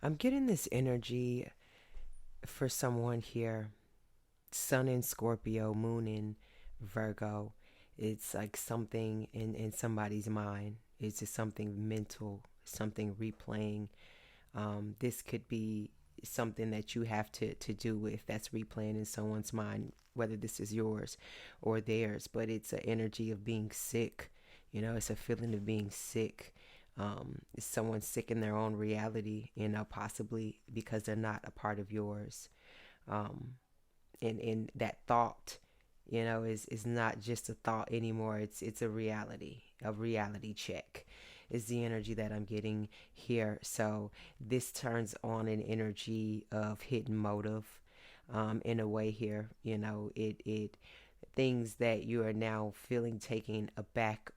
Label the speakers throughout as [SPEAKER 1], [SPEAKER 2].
[SPEAKER 1] I'm getting this energy for someone here. Sun in Scorpio, Moon in Virgo. It's like something in somebody's mind. It's just something mental, something replaying. This could be something that you have to do with that's replaying in someone's mind, whether this is yours or theirs. But it's an energy of being sick. It's a feeling of being sick. Is someone sick in their own reality, possibly because they're not a part of yours. Um, and that thought, is not just a thought anymore. It's a reality check is the energy that I'm getting here. So this turns on an energy of hidden motive, in a way here. It things that you are now feeling taken aback,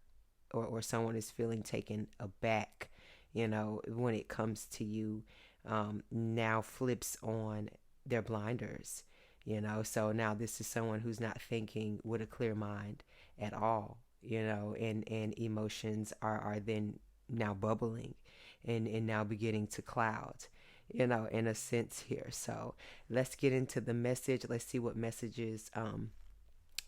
[SPEAKER 1] or someone is feeling taken aback, when it comes to you, now flips on their blinders. So now this is someone who's not thinking with a clear mind at all. And emotions are then now bubbling, and now beginning to cloud, in a sense here. So let's get into the message. Let's see what messages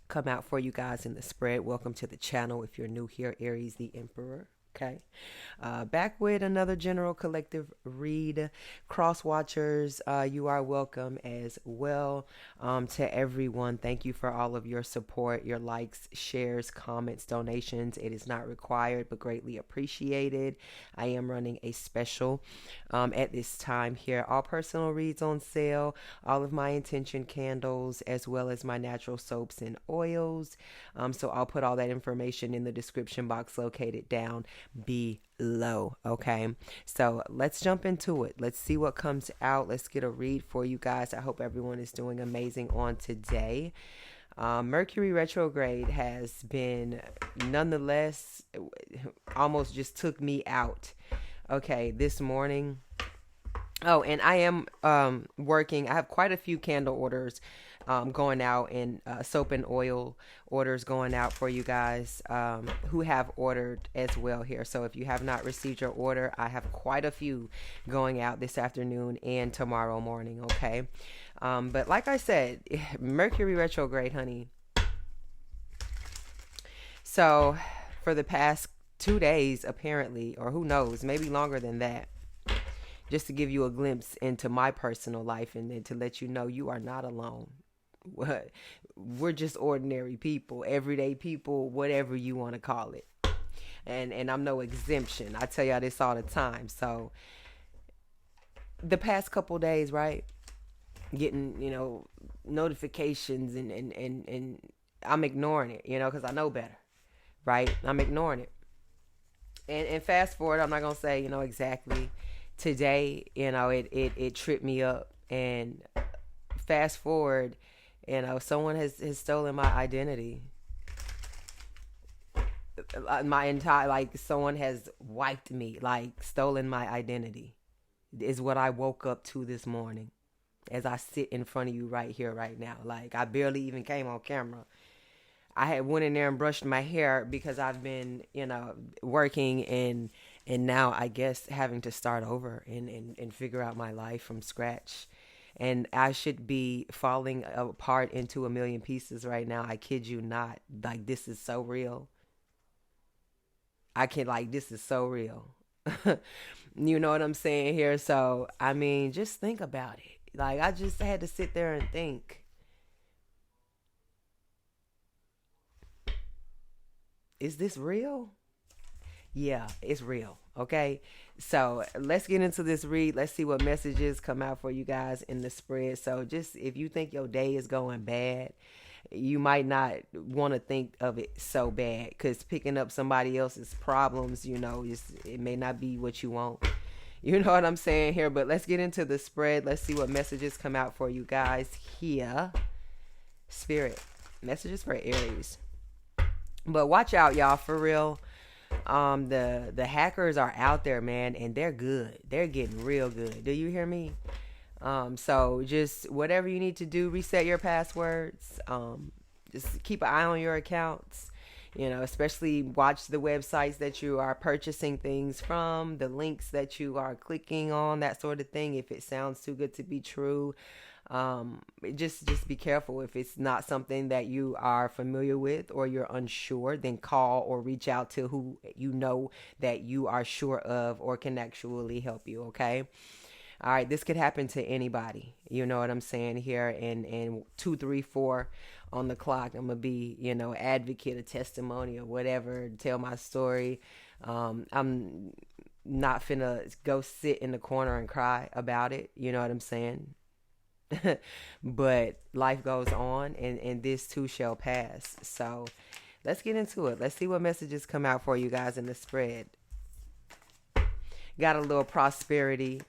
[SPEAKER 1] come out for you guys in the spread. Welcome to the channel. If you're new here, Aries the Emperor. Okay. Back with another general collective read. Cross watchers, you are welcome as well. To everyone, thank you for all of your support, your likes, shares, comments, donations. It is not required but greatly appreciated. I am running a special at this time here. All personal reads on sale, all of my intention candles, as well as my natural soaps and oils. So I'll put all that information in the description box located down below. Okay, so let's jump into it. Let's see what comes out. Let's get a read for you guys. I hope everyone is doing amazing on today. Mercury retrograde has been, nonetheless, almost just took me out. Okay, this morning. Oh, and I am working. I have quite a few candle orders going out, and soap and oil orders going out for you guys who have ordered as well here. So if you have not received your order, I have quite a few going out this afternoon and tomorrow morning. Okay. But like I said, Mercury retrograde, honey. So for the past 2 days, apparently, or who knows, maybe longer than that, just to give you a glimpse into my personal life, and then to let you know you are not alone. We're just ordinary people, everyday people, whatever you want to call it. And I'm no exemption. I tell y'all this all the time. So the past couple days, right, getting, notifications, and I'm ignoring it, because I know better, right? I'm ignoring it. And fast forward, I'm not going to say, exactly today, it tripped me up. And fast forward, someone has stolen my identity. My entire, like, someone has wiped me, like, stolen my identity, is what I woke up to this morning as I sit in front of you right here, right now. Like, I barely even came on camera. I had went in there and brushed my hair because I've been, working, and now I guess having to start over and figure out my life from scratch. And I should be falling apart into a million pieces right now. I kid you not. Like, this is so real. This is so real. You know what I'm saying here? So, I mean, just think about it. Like, I just had to sit there and think, is this real? Yeah, it's real. Okay. So let's get into this read. Let's see what messages come out for you guys in the spread. So just, if you think your day is going bad, you might not want to think of it so bad, because picking up somebody else's problems, it may not be what you want. You know what I'm saying here? But let's get into the spread. Let's see what messages come out for you guys here. Spirit, messages for Aries. But watch out, y'all, for real. The hackers are out there, man, and they're good. They're getting real good. Do you hear me? So just whatever you need to do, reset your passwords. Just keep an eye on your accounts. Especially watch the websites that you are purchasing things from, the links that you are clicking on, that sort of thing. If it sounds too good to be true, just be careful. If it's not something that you are familiar with or you're unsure, then call or reach out to who you know that you are sure of or can actually help you. Okay. All right, this could happen to anybody. You know what I'm saying here? And 2, 3, 4 on the clock. I'm gonna be, advocate, a testimony, or whatever. Tell my story. I'm not finna go sit in the corner and cry about it. You know what I'm saying? But life goes on, and this too shall pass. So let's get into it. Let's see what messages come out for you guys in the spread. Got a little prosperity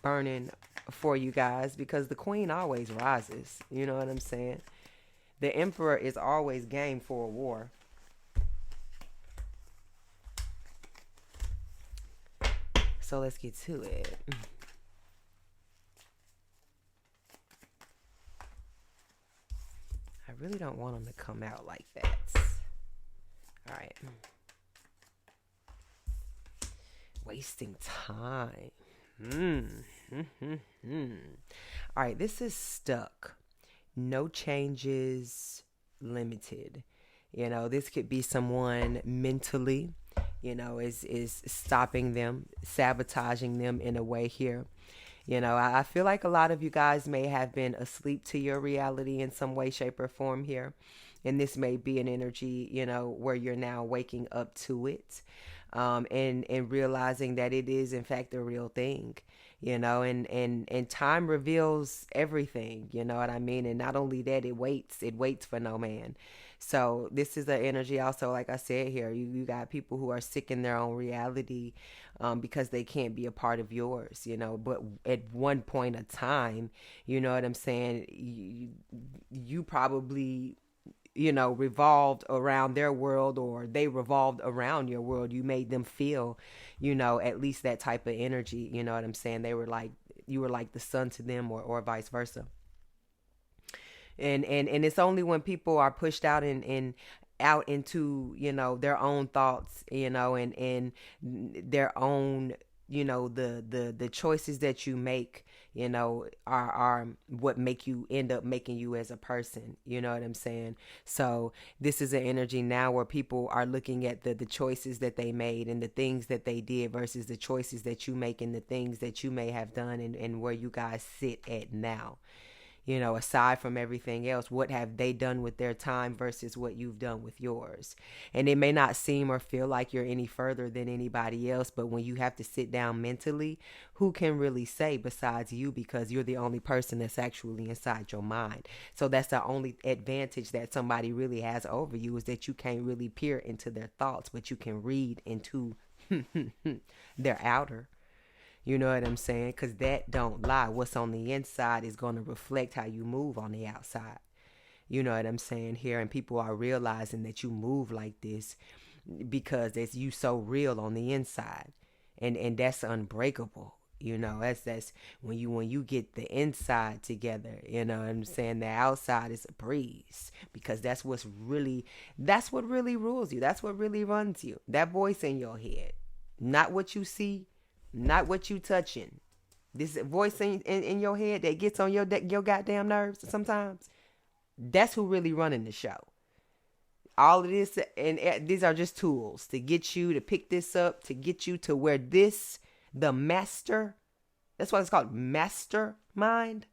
[SPEAKER 1] burning for you guys because the queen always rises. You know what I'm saying? The emperor is always game for a war. So let's get to it. I really don't want them to come out like that. All right. Wasting time. All right, this is stuck. No changes, limited. This could be someone mentally, is stopping them, sabotaging them in a way here. I feel like a lot of you guys may have been asleep to your reality in some way, shape, or form here. And this may be an energy, where you're now waking up to it. And realizing that it is in fact a real thing, and time reveals everything, you know what I mean? And not only that, it waits for no man. So this is an energy also, like I said here, you got people who are sick in their own reality, because they can't be a part of yours, but at one point of time, you know what I'm saying? You probably revolved around their world, or they revolved around your world. You made them feel, at least that type of energy. You know what I'm saying? You were like the sun to them, or vice versa. And it's only when people are pushed out and out into, their own thoughts, and their own, the choices that you make, are what make you end up making you as a person. You know what I'm saying? So this is an energy now where people are looking at the choices that they made and the things that they did versus the choices that you make and the things that you may have done, and where you guys sit at now. Aside from everything else, what have they done with their time versus what you've done with yours? And it may not seem or feel like you're any further than anybody else, but when you have to sit down mentally, who can really say besides you, because you're the only person that's actually inside your mind. So that's the only advantage that somebody really has over you, is that you can't really peer into their thoughts, but you can read into their outer. You know what I'm saying? Because that don't lie. What's on the inside is going to reflect how you move on the outside. You know what I'm saying here? And people are realizing that you move like this because it's you so real on the inside. And that's unbreakable. That's when you get the inside together, you know what I'm saying? The outside is a breeze, because that's what really rules you. That's what really runs you. That voice in your head, not what you see, not what you touching. This voice in your head that gets on your goddamn nerves sometimes. That's who really running the show. All of this, and these are just tools to get you to pick this up, to get you to where the master, that's why it's called mastermind.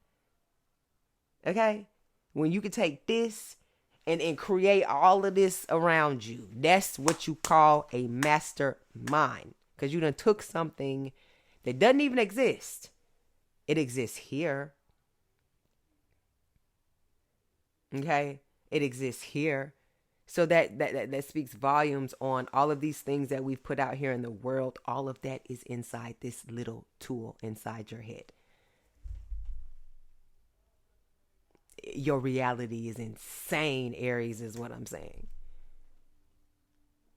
[SPEAKER 1] Okay? When you can take this and create all of this around you, that's what you call a mastermind. Because you done took something that doesn't even exist. It exists here. Okay? It exists here. So that speaks volumes on all of these things that we've put out here in the world. All of that is inside this little tool inside your head. Your reality is insane, Aries, is what I'm saying.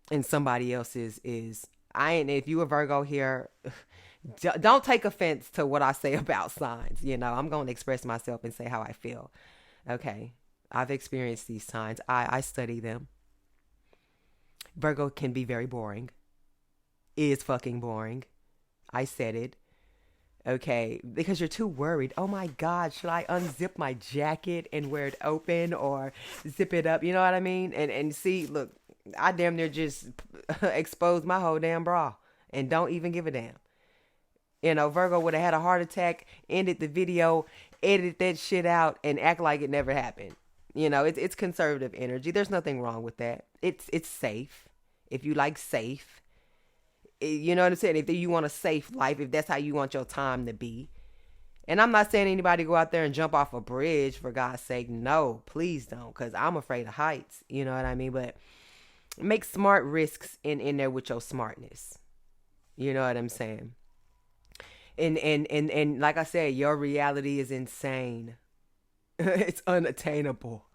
[SPEAKER 1] And somebody else is if you a Virgo here, don't take offense to what I say about signs. I'm going to express myself and say how I feel. Okay. I've experienced these signs. I study them. Virgo can be very boring. Is fucking boring. I said it. Okay, because you're too worried. Oh my God, should I unzip my jacket and wear it open or zip it up? You know what I mean? And see, look, I damn near just exposed my whole damn bra and don't even give a damn. You know, Virgo would have had a heart attack, ended the video, edit that shit out, and act like it never happened. You know, it's conservative energy. There's nothing wrong with that. It's safe. If you like safe, you know what I'm saying? If you want a safe life, if that's how you want your time to be. And I'm not saying anybody go out there and jump off a bridge, for God's sake. No, please don't, because I'm afraid of heights. You know what I mean? But make smart risks in there with your smartness. You know what I'm saying? And like I said, your reality is insane. It's unattainable.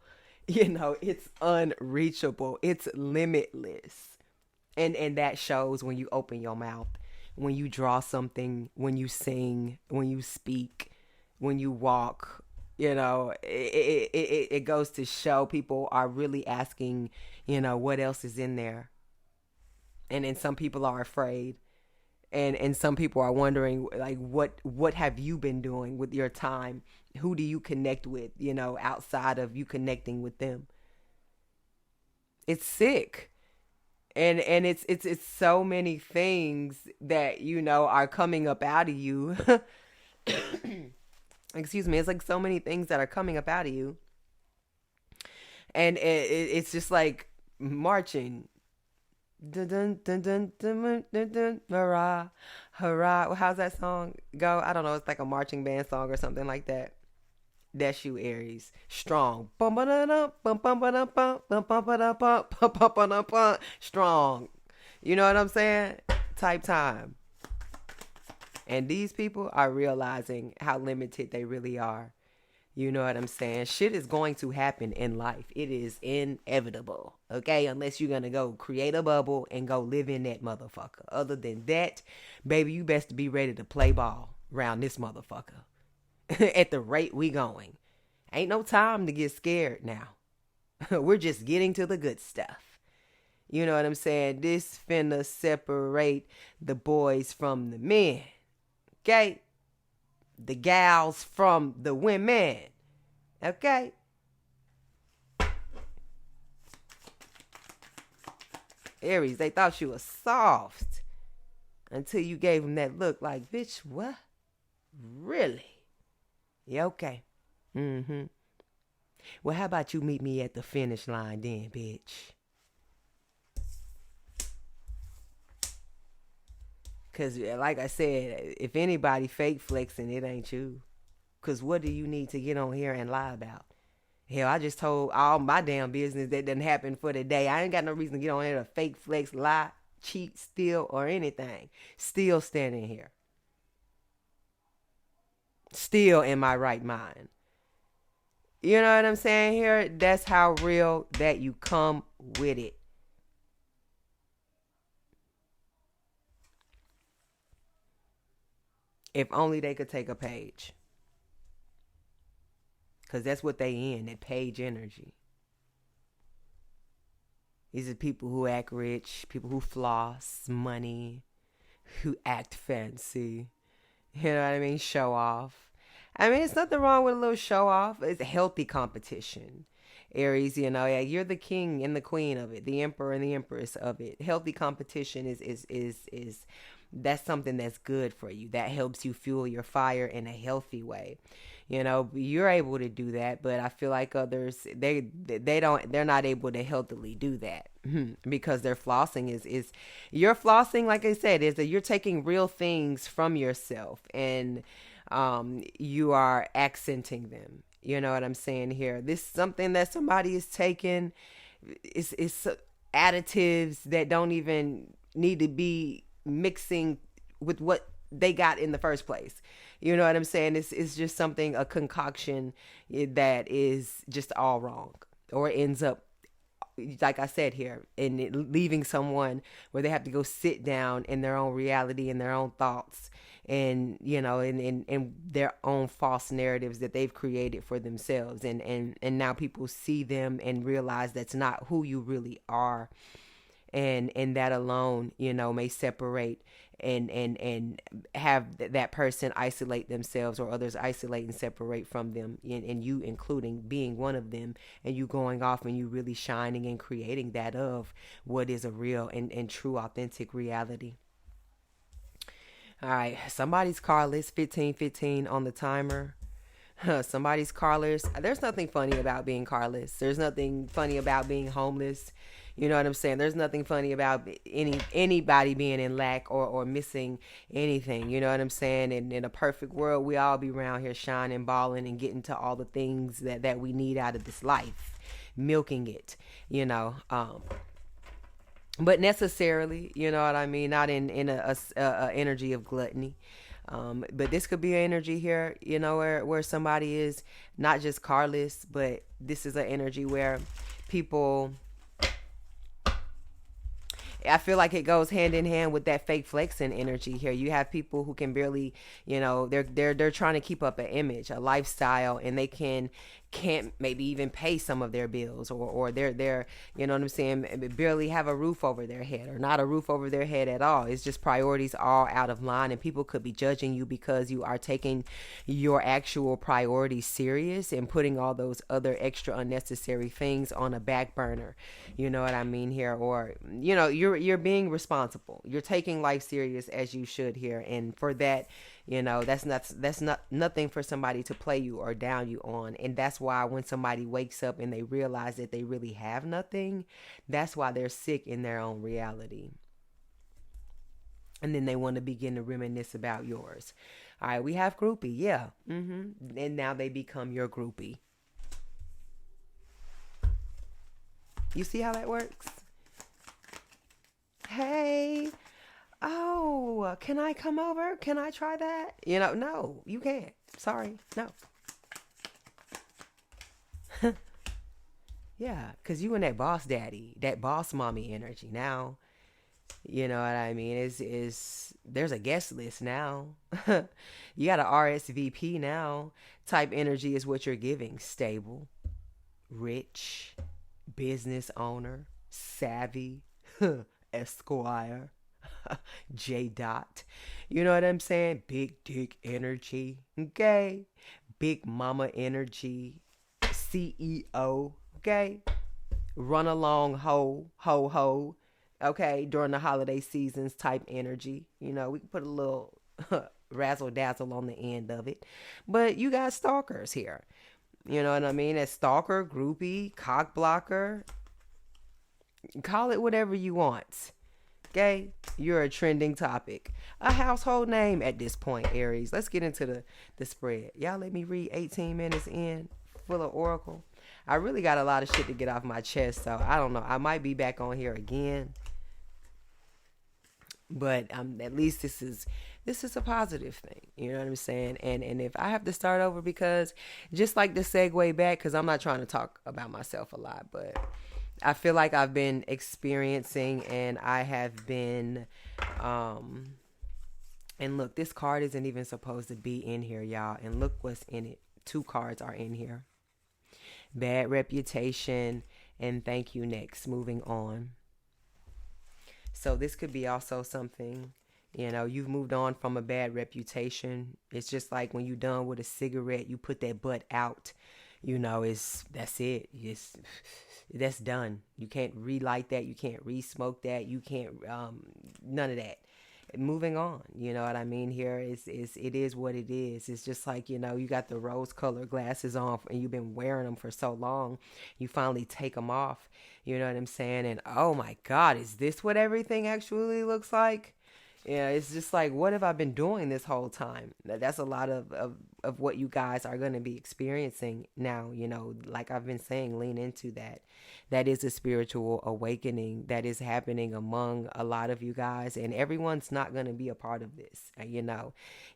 [SPEAKER 1] You know, it's unreachable. It's limitless. And that shows when you open your mouth, when you draw something, when you sing, when you speak, when you walk. You know, it goes to show people are really asking, you know, what else is in there. And then some people are afraid. And some people are wondering, like, what have you been doing with your time? Who do you connect with, you know, outside of you connecting with them? It's sick. And it's so many things that, you know, are coming up out of you. Excuse me. It's like so many things that are coming up out of you. And it's just like marching. Dun, dun, dun, dun, dun, dun, dun, hurrah, hurrah. How's that song go? I don't know. It's like a marching band song or something like that. That's you, Aries. Strong. Strong. You know what I'm saying? Type time. And these people are realizing how limited they really are. You know what I'm saying? Shit is going to happen in life. It is inevitable. Okay? Unless you're going to go create a bubble and go live in that motherfucker. Other than that, baby, you best be ready to play ball around this motherfucker. At the rate we going. Ain't no time to get scared now. We're just getting to the good stuff. You know what I'm saying? This finna separate the boys from the men. Okay? The gals from the women. Okay? Aries, they thought you was soft until you gave them that look like, bitch, what? Really? Yeah, okay. Mm-hmm. Well, how about you meet me at the finish line then, bitch? Because, like I said, if anybody fake flexing, it ain't you. Because what do you need to get on here and lie about? Hell, I just told all my damn business that didn't happen for the day. I ain't got no reason to get on here to fake flex, lie, cheat, steal, or anything. Still standing here. Still in my right mind. You know what I'm saying here? That's how real that you come with it. If only they could take a page. Because that's what they in, that page energy. These are people who act rich, people who floss money, who act fancy. You know what I mean? Show off. I mean, it's nothing wrong with a little show off. It's a healthy competition. Aries, you know, yeah, you're the king and the queen of it, the emperor and the empress of it. Healthy competition is that's something that's good for you. That helps you fuel your fire in a healthy way. You know, you're able to do that, but I feel like others, they're not able to healthily do that because their flossing is your flossing, like I said, is that you're taking real things from yourself and you are accenting them. You know what I'm saying here? This is something that somebody is taking. It's additives that don't even need to be mixing with what they got in the first place. You know what I'm saying? It's just something, a concoction that is just all wrong or ends up, like I said here, in leaving someone where they have to go sit down in their own reality and their own thoughts and, you know, and their own false narratives that they've created for themselves. And now people see them and realize that's not who you really are. and that alone, may separate and have that person isolate themselves, or others isolate and separate from them, and you including being one of them, and you going off and you really shining and creating that of what is a real and true authentic reality. All right, somebody's carless, 1515 on the timer. Somebody's carless. There's nothing funny about being carless. There's nothing funny about being homeless. You know what I'm saying? There's nothing funny about anybody being in lack or missing anything. You know what I'm saying? And in a perfect world, we all be around here shining, balling, and getting to all the things that we need out of this life, milking it. But necessarily, you know what I mean? Not in a energy of gluttony. But this could be an energy here, where somebody is not just carless, but this is an energy where people, I feel like it goes hand in hand with that fake flexing energy here. You have people who can barely, they're trying to keep up an image, a lifestyle, and they can't maybe even pay some of their bills, or they're you know what I'm saying, barely have a roof over their head, or not a roof over their head at all. It's just priorities all out of line, and people could be judging you because you are taking your actual priorities serious and putting all those other extra unnecessary things on a back burner. You know what I mean here? Or you're being responsible. You're taking life serious as you should here, and for that, that's not nothing for somebody to play you or down you on. And that's why when somebody wakes up and they realize that they really have nothing, that's why they're sick in their own reality. And then they want to begin to reminisce about yours. All right, we have groupie. Yeah. And now they become your groupie. You see how that works? Hey, oh, can I come over? Can I try that? No, you can't. Sorry, no. Yeah, because you and that boss daddy, that boss mommy energy now, you know what I mean? There's a guest list now. You got an RSVP now. Type energy is what you're giving. Stable, rich, business owner, savvy, Esquire, J dot. You know what I'm saying? Big dick energy. Okay. Big mama energy. CEO. Okay. Run along ho. Okay. During the holiday seasons type energy. We can put a little razzle dazzle on the end of it. But you got stalkers here. You know what I mean? A stalker, groupie, cock blocker. Call it whatever you want. Okay? You're a trending topic. A household name at this point, Aries. Let's get into the spread. Y'all let me read 18 minutes in, full of oracle. I really got a lot of shit to get off my chest, so I don't know. I might be back on here again. But at least this is a positive thing. You know what I'm saying? And if I have to start over, because just like the segue back, because I'm not trying to talk about myself a lot, but I feel like I've been experiencing, and I have been, and look, this card isn't even supposed to be in here, y'all. And look what's in it. 2 cards are in here. Bad reputation and thank you next. Moving on. So this could be also something, you've moved on from a bad reputation. It's just like when you're done with a cigarette, you put that butt out. That's it. That's done. You can't relight that. You can't re-smoke that. You can't, none of that. Moving on, you know what I mean? Here it is what it is. It's just like, you got the rose colored glasses on and you've been wearing them for so long. You finally take them off. You know what I'm saying? And oh my God, is this what everything actually looks like? Yeah, it's just like, what have I been doing this whole time? That's a lot of what you guys are going to be experiencing now. Like I've been saying, lean into that. That is a spiritual awakening that is happening among a lot of you guys, and everyone's not going to be a part of this.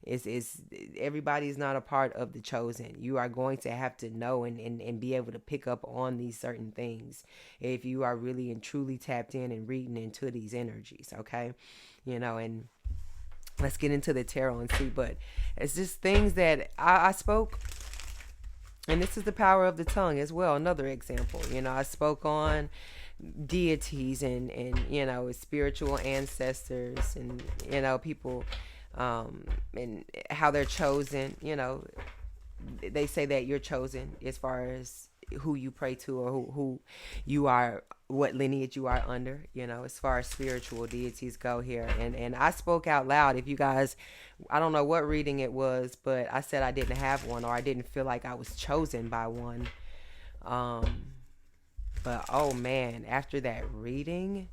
[SPEAKER 1] It's everybody's not a part of the chosen. You are going to have to know and be able to pick up on these certain things if you are really and truly tapped in and reading into these energies. Okay. And let's get into the tarot and see. But it's just things that I spoke, and this is the power of the tongue as well. Another example, I spoke on deities and spiritual ancestors and people, and how they're chosen. They say that you're chosen as far as who you pray to, or who you are, what lineage you are under, as far as spiritual deities go here. And I spoke out loud. If you guys, I don't know what reading it was, but I said I didn't have one, or I didn't feel like I was chosen by one. But oh man, after that reading,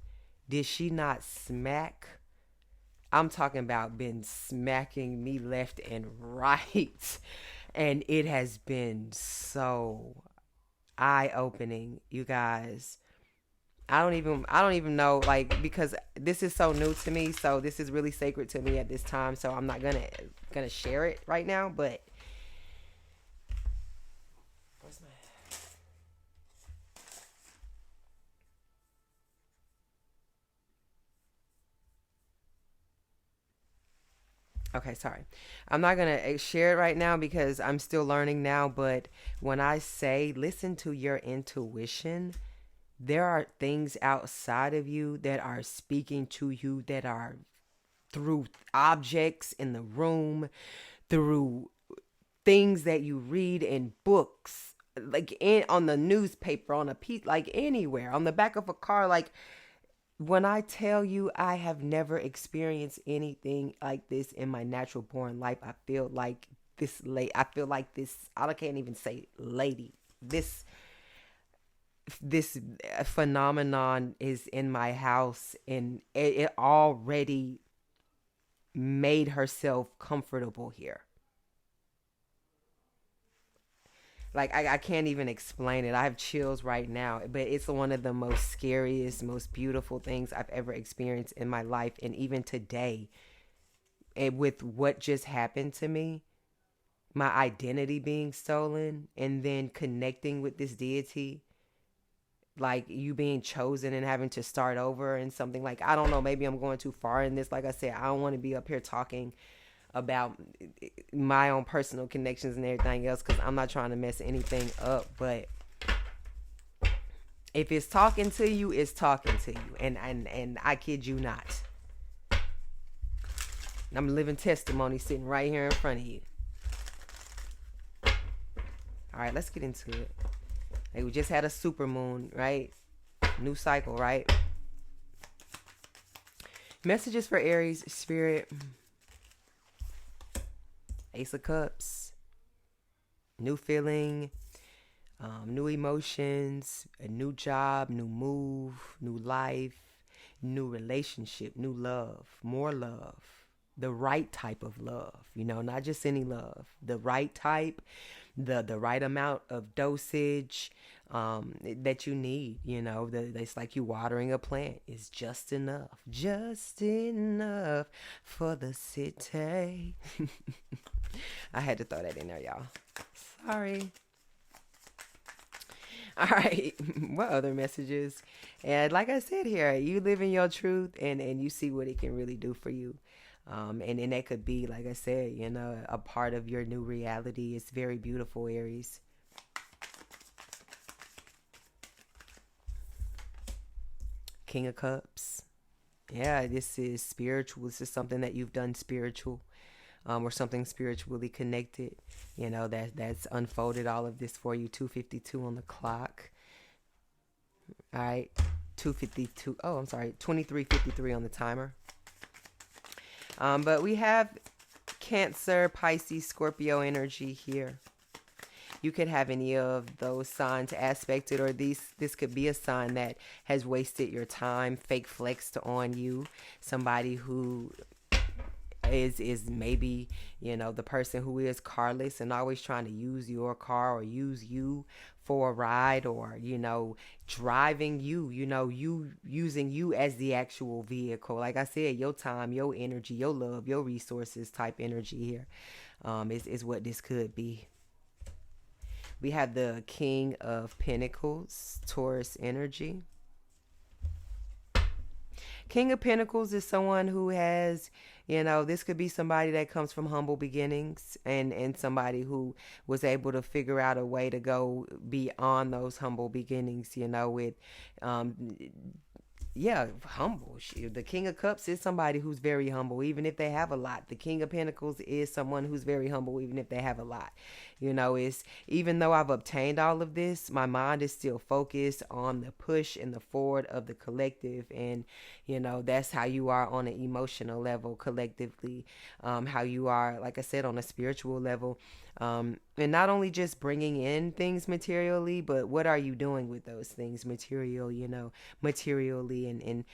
[SPEAKER 1] did she not smack? I'm talking about been smacking me left and right. And it has been so eye-opening, you guys. I don't even know, like, because this is so new to me, so this is really sacred to me at this time, so I'm not gonna share it right now, but where's my Okay, sorry. I'm not going to share it right now because I'm still learning now. But when I say listen to your intuition, there are things outside of you that are speaking to you, that are through objects in the room, through things that you read in books, like on the newspaper, on a piece, like anywhere, on the back of a car, like when I tell you I have never experienced anything like this in my natural born life, I feel like I feel like this, I can't even say lady. This phenomenon is in my house, and it already made herself comfortable here. Like I can't even explain it. I have chills right now, but it's one of the most scariest, most beautiful things I've ever experienced in my life. And even today, and with what just happened to me, my identity being stolen, and then connecting with this deity, like you being chosen and having to start over and something, like, I don't know, maybe I'm going too far in this. Like I said, I don't want to be up here talking about my own personal connections and everything else, because I'm not trying to mess anything up. But if it's talking to you, it's talking to you, and I kid you not. I'm a living testimony sitting right here in front of you. All right, let's get into it. Like, we just had a super moon, right? New cycle, right? Messages for Aries spirit. Ace of Cups. New feeling. New emotions. A new job. New move. New life. New relationship. New love. More love. The right type of love. Not just any love. The right type. The right amount of dosage that you need. It's like you watering a plant. It's just enough for the city. I had to throw that in there, y'all. Sorry. All right. What other messages? And like I said here, you live in your truth, and you see what it can really do for you. And that could be, like I said, a part of your new reality. It's very beautiful, Aries. King of Cups. Yeah, this is spiritual. This is something that you've done spiritual, or something spiritually connected. That's unfolded all of this for you. 2:52 on the clock. All right, 2:52. Oh, I'm sorry, 23:53 on the timer. But we have Cancer, Pisces, Scorpio energy here. You could have any of those signs aspected, or this could be a sign that has wasted your time, fake flexed on you. Somebody who is maybe, the person who is carless and always trying to use your car, or use you for a ride, or, driving you, you using you as the actual vehicle. Like I said, your time, your energy, your love, your resources type energy here, is what this could be. We have the King of Pentacles, Taurus energy. King of Pentacles is someone who has You know, this could be somebody that comes from humble beginnings, and somebody who was able to figure out a way to go beyond those humble beginnings, you know, with um, yeah, humble. The King of Cups is somebody who's very humble, even if they have a lot. The King of Pentacles is someone who's very humble, even if they have a lot. You know, it's even though I've obtained all of this, my mind is still focused on the push and the forward of the collective. And, you know, that's how you are on an emotional level collectively, how you are, like I said, on a spiritual level. And not only just bringing in things materially, but what are you doing with those things materially, and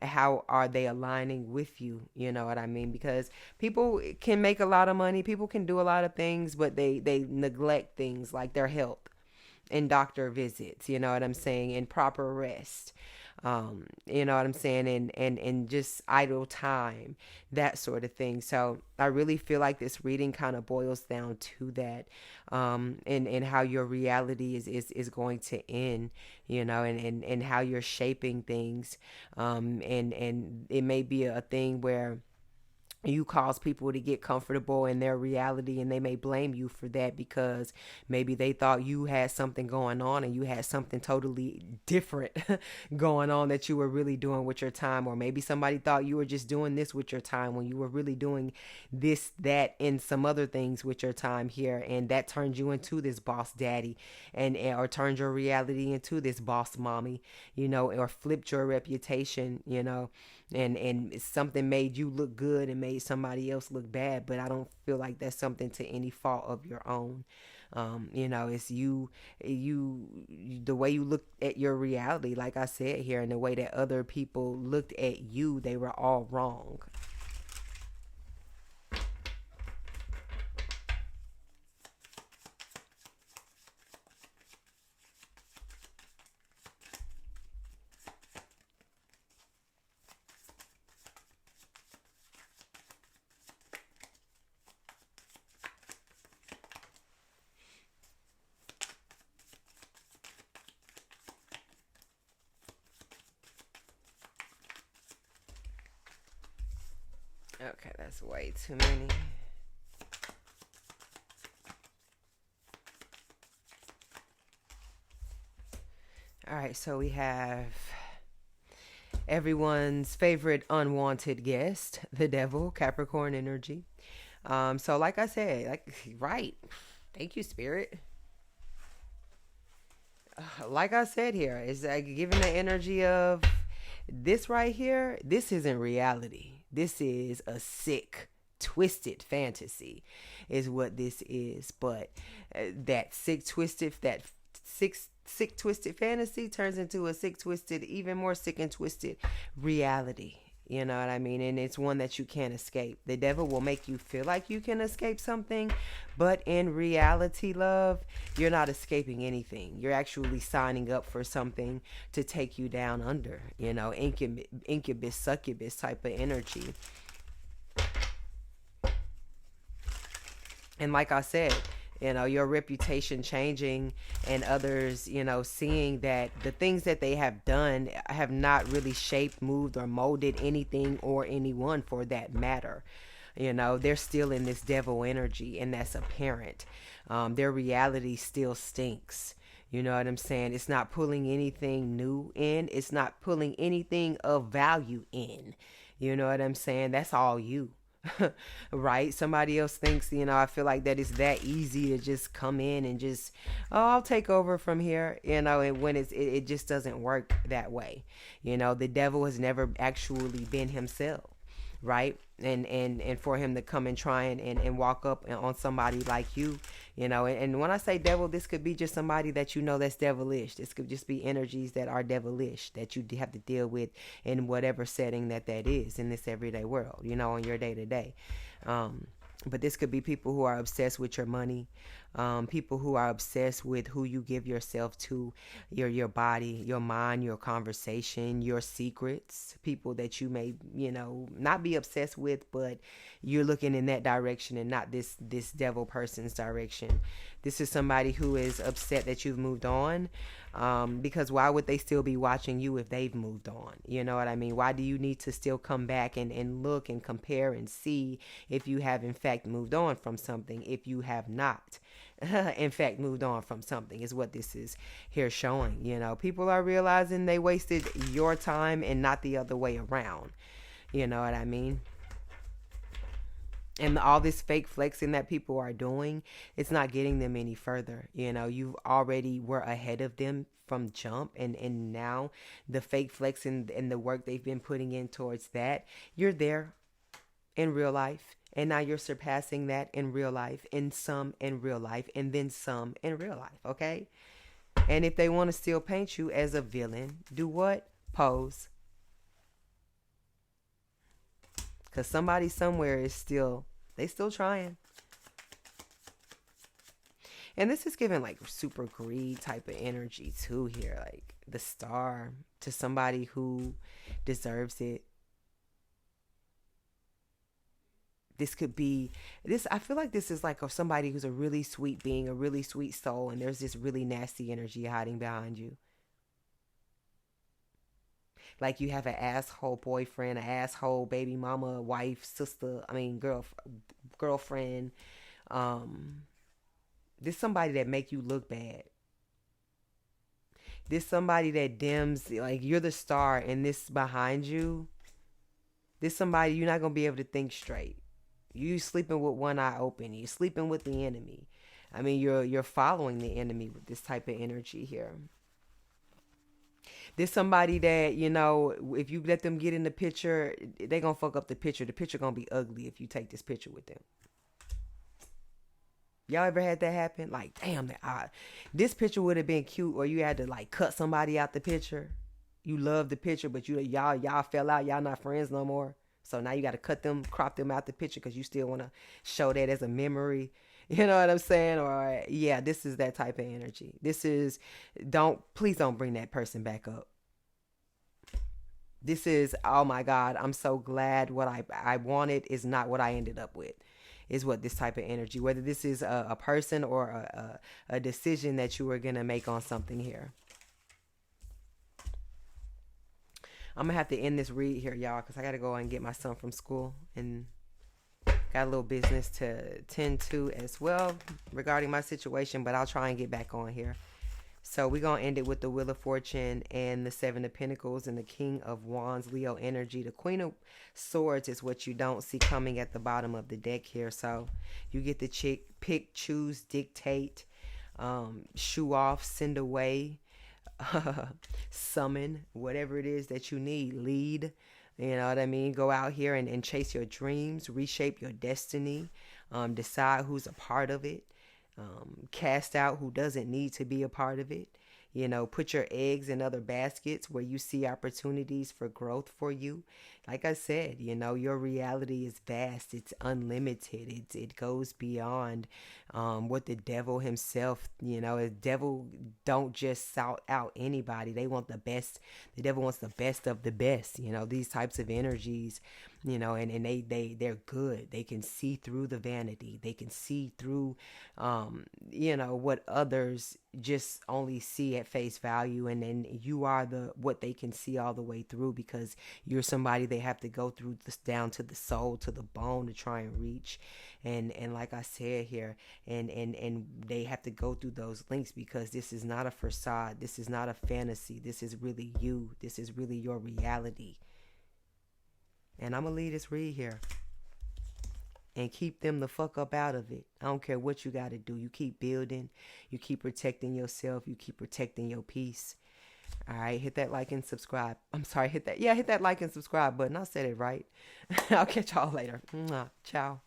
[SPEAKER 1] how are they aligning with you? You know what I mean? Because people can make a lot of money, people can do a lot of things, but they neglect things like their health and doctor visits, you know what I'm saying, and proper rest. You know what I'm saying, and just idle time, that sort of thing. So I really feel like this reading kind of boils down to that, and how your reality is going to end, you know, and how you're shaping things, and it may be a thing where you cause people to get comfortable in their reality, and they may blame you for that because maybe they thought you had something going on and you had something totally different going on that you were really doing with your time. Or maybe somebody thought you were just doing this with your time when you were really doing this, that, and some other things with your time here, and that turned you into this boss daddy, and or turned your reality into this boss mommy, you know, or flipped your reputation, you know, and something made you look good and made somebody else look bad. But I don't feel like that's something to any fault of your own. You know, it's the way you look at your reality, like I said here, and the way that other people looked at you, they were all wrong. Okay, that's way too many. All right, so we have everyone's favorite unwanted guest, the devil, Capricorn energy. So like I said, like, right. Thank you, Spirit. Like I said here, it's like giving the energy of this right here. This isn't reality. This is a sick, twisted fantasy, is what this is. But that sick, twisted fantasy turns into a sick, twisted, even more sick and twisted reality. You know what I mean? And it's one that you can't escape. The devil will make you feel like you can escape something, but in reality, love, you're not escaping anything. You're actually signing up for something to take you down under, you know, incubus, succubus type of energy. And like I said, you know, your reputation changing, and others, you know, seeing that the things that they have done have not really shaped, moved, or molded anything or anyone for that matter. You know, they're still in this devil energy, and that's apparent. Their reality still stinks. You know what I'm saying? It's not pulling anything new in. It's not pulling anything of value in. You know what I'm saying? That's all you. Right? Somebody else thinks, you know, I feel like that it's that easy to just come in and just, oh, I'll take over from here, you know, and when it just doesn't work that way. You know, the devil has never actually been himself, right? And for him to come and try and walk up on somebody like you, you know, and when I say devil, this could be just somebody that you know that's devilish. This could just be energies that are devilish that you have to deal with in whatever setting that is in this everyday world, you know, on your day to day. But this could be people who are obsessed with your money, people who are obsessed with who you give yourself to, your body, your mind, your conversation, your secrets, people that you may, not be obsessed with, but you're looking in that direction and not this devil person's direction. This is somebody who is upset that you've moved on, because why would they still be watching you if they've moved on? You know what I mean? Why do you need to still come back and look and compare and see if you have in fact moved on from something, if you have not in fact moved on from something, is what this is here showing. People are realizing they wasted your time and not the other way around. You know what I mean? And all this fake flexing that people are doing, it's not getting them any further. You already were ahead of them from jump, and now the fake flexing and the work they've been putting in towards that, you're there in real life, and now you're surpassing that in real life, and some in real life, and then some in real life. Okay? And if they want to still paint you as a villain, do what? Pose. Because somebody somewhere is still trying. And this is giving like super greed type of energy too here. Like the Star, to somebody who deserves it. This could be this. I feel like this is like somebody who's a really sweet being, a really sweet soul, and there's this really nasty energy hiding behind you. Like you have an asshole boyfriend, an asshole baby mama, wife, sister, girlfriend. This somebody that make you look bad. This somebody that dims, like you're the star and this behind you. This somebody you're not going to be able to think straight. You sleeping with one eye open. You sleeping with the enemy. I mean, you're following the enemy with this type of energy here. There's somebody that, if you let them get in the picture, they're going to fuck up the picture. The picture going to be ugly if you take this picture with them. Y'all ever had that happen? Like, damn, this picture would have been cute, or you had to like cut somebody out the picture. You love the picture, but y'all fell out. Y'all not friends no more. So now you got to crop them out the picture because you still want to show that as a memory. You know what I'm saying? Or yeah, this is that type of energy. Please don't bring that person back up. This is, oh my God, I'm so glad what I wanted is not what I ended up with, is what this type of energy, whether this is a person or a decision that you were going to make on something here. I'm going to have to end this read here, y'all, because I got to go and get my son from school and got a little business to tend to as well regarding my situation, but I'll try and get back on here. So we're going to end it with the Wheel of Fortune and the Seven of Pentacles and the King of Wands, Leo energy. The Queen of Swords is what you don't see coming at the bottom of the deck here. So you get to pick, choose, dictate, shoo off, send away, summon, whatever it is that you need, lead. You know what I mean? Go out here and chase your dreams, reshape your destiny, decide who's a part of it, cast out who doesn't need to be a part of it. Put your eggs in other baskets where you see opportunities for growth for you. Like I said, your reality is vast. It's unlimited. It goes beyond what the devil himself, the devil don't just shout out anybody. They want the best. The devil wants the best of the best. These types of energies, and they're good. They can see through the vanity. They can see through, what others just only see at face value. And then you are what they can see all the way through, because you're somebody they have to go through this down to the soul, to the bone, to try and reach. And like I said here, and they have to go through those links, because this is not a facade. This is not a fantasy. This is really you. This is really your reality. And I'm going to leave this read here. And keep them the fuck up out of it. I don't care what you got to do. You keep building. You keep protecting yourself. You keep protecting your peace. All right. Hit that like and subscribe. I'm sorry. Hit that like and subscribe button. I said it right. I'll catch y'all later. Ciao.